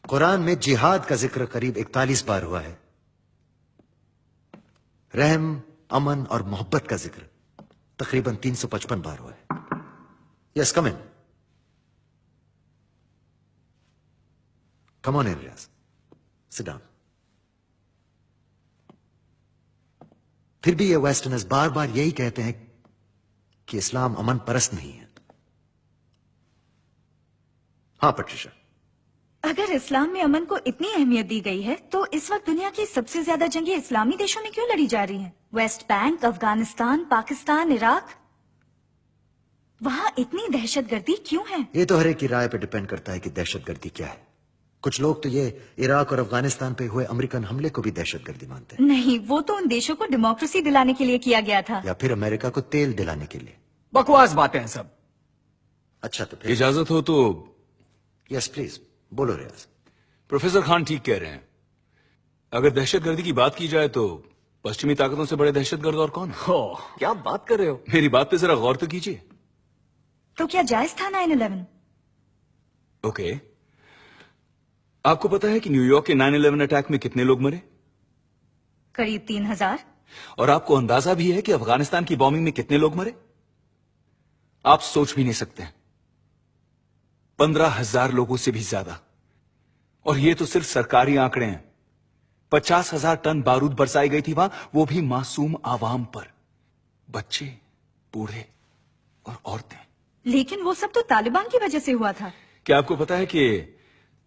कुरान में जिहाद का जिक्र करीब 41 बार हुआ है। रहम, अमन और मोहब्बत का जिक्र तकरीबन 355 बार हुआ है। Yes, come in. Come on in Riyaz, sit down. फिर भी ये वेस्टर्नर्स बार बार यही कहते हैं कि इस्लाम अमन परस्त नहीं है। हाँ पट्रिशा, अगर इस्लाम में अमन को इतनी अहमियत दी गई है तो इस वक्त दुनिया की सबसे ज्यादा जंगें इस्लामी देशों में क्यों लड़ी जा रही हैं? West Bank, Afghanistan, Pakistan, Iraq, वहाँ इतनी दहशतगर्दी क्यों है? ये तो हर एक की राय पे डिपेंड करता है कि दहशतगर्दी क्या है। कुछ लोग तो ये इराक और अफगानिस्तान पे हुए अमेरिकन हमले को भी दहशतगर्दी मानते हैं। नहीं, वो तो उन देशों को डेमोक्रेसी दिलाने के लिए किया गया था। या फिर अमेरिका को तेल दिलाने के लिए। बकवास बातें हैं सब। अच्छा तो फिर इजाजत हो तो। यस प्लीज, बोलो रियाज। प्रोफेसर खान ठीक कह रहे हैं। अगर दहशतगर्दी की बात की जाए तो पश्चिमी ताकतों से बड़े दहशतगर्द और कौन है? हो, क्या बात कर रहे हो? मेरी बात पे जरा गौर तो कीजिए। तो क्या जायज था 9/11? ओके, आपको पता है कि न्यूयॉर्क के 9/11 अटैक में कितने लोग मरे? करीब 3000। और आपको अंदाजा भी है कि अफगानिस्तान की बॉम्बिंग में कितने लोग मरे? आप सोच भी नहीं सकते। 15,000 लोगों से भी ज्यादा। और ये तो सिर्फ सरकारी आंकड़े हैं। 50,000 टन बारूद बरसाई गई थी वहां, वो भी मासूम आवाम पर। बच्चे, बूढ़े और औरतें। लेकिन वो सब तो तालिबान की वजह से हुआ था। क्या आपको पता है कि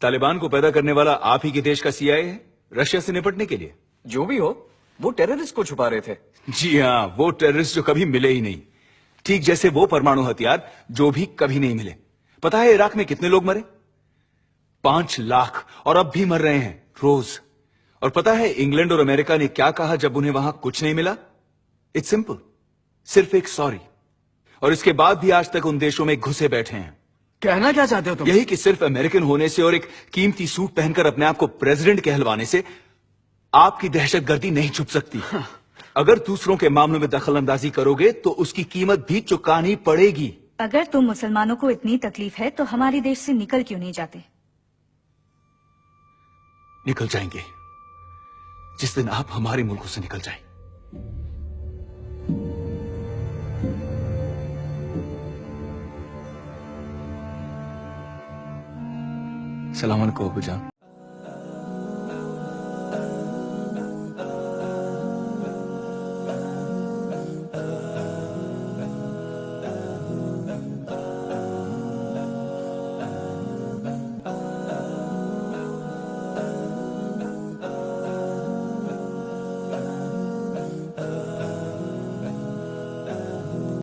तालिबान को पैदा करने वाला आप ही के देश का सीआईए है, रशिया से निपटने के लिए? जो भी हो, वो टेररिस्ट को छुपा रहे थे। जी हां, वो टेररिस्ट जो कभी मिले ही नहीं। ठीक जैसे वो परमाणु हथियार जो भी कभी नहीं मिले। पता है इराक में कितने लोग मरे? 5 लाख, और अब भी मर रहे हैं रोज। और पता है इंग्लैंड और अमेरिका ने क्या कहा जब उन्हें वहां कुछ नहीं मिला? इट्स सिंपल, सिर्फ एक सॉरी। और इसके बाद भी आज तक उन देशों में घुसे बैठे हैं। कहना क्या चाहते हो तुम? यही कि सिर्फ अमेरिकन होने से और एक कीमती सूट पहनकर अपने आप को प्रेसिडेंट कहलवाने से आपकी दहशतगर्दी नहीं छुप सकती। अगर दूसरों के मामलों में दखल अंदाजी करोगे तो उसकी कीमत भी चुकानी पड़ेगी। अगर तुम मुसलमानों को इतनी तकलीफ है तो हमारे देश से निकल क्यों नहीं जाते? निकल जाएंगे जिस दिन आप हमारे मुल्कों से निकल जाएं। सलाम अलैकुम अब्बू जान।